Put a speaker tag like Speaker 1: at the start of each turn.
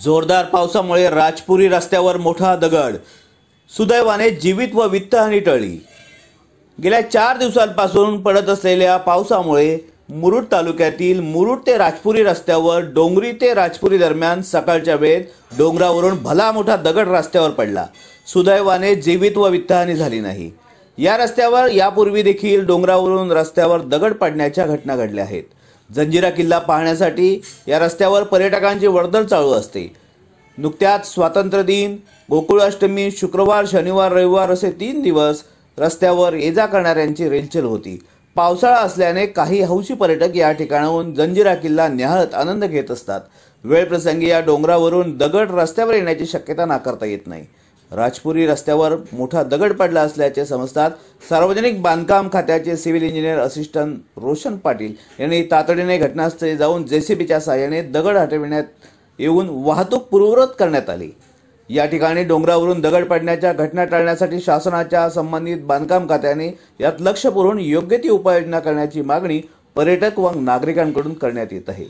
Speaker 1: जोरदार पावसामुळे राजपुरी रस्त्यावर मोठा दगड, सुदैवाने जीवित व वित्तहानी टळली। गेल्या 4 दिवसांपासून पडत असलेल्या पावसामुळे मुरुड तालुक्यातील मुरुड ते राजपुरी रस्त्यावर डोंगरी ते राजपुरी दरम्यान सकाळच्या वेळेत डोंगरावरून भला मोठा दगड रस्त्यावर पडला। सुदैवाने जीवित व वित्तहानी झाली नाही। या रस्त्यावर यापूर्वी देखील डोंगरावरून रस्त्यावर दगड पडण्याच्या घटना घडल्या आहेत। जंजिरा किल्ला पाहण्यासाठी या रस्त्यावर पर्यटकांची वर्दळ चालू असते। नुकत्याच स्वातंत्र्य दिन, गोकुळाष्टमी, शुक्रवार, शनिवार, रविवार असे 3 दिवस रस्त्यावर ये-जा करणाऱ्यांची रेलचेल होती। पावसाळा असल्याने काही हौशी पर्यटक या ठिकाणाहून जंजिरा किल्ला निहाळत आनंद घेत असतात। वेळप्रसंगी या डोंगरावरून दगड रस्त्यावर येण्याची शक्यता नाकारता येत नाही। राजपुरी रस्त्यावर मोठा दगड पडला असल्याचे समजतात सार्वजनिक बांधकाम खात्याचे civil engineer assistant Roshan Patil यांनी तातडीने घटनास्थळी जाऊन जेसीबीच्या सहाय्याने दगड हटविण्यात येऊन वाहतूक पूर्ववत करण्यात आली। या ठिकाणी डोंगरावरून दगड पडण्याच्या घटना टाळण्यासाठी शासनाच्या संबंधित बांधकाम खात्याने यात लक्ष पुरवून योग्य ती उपाययोजना करण्याची मागणी पर्यटक व नागरिकांकडून करण्यात येत आहे।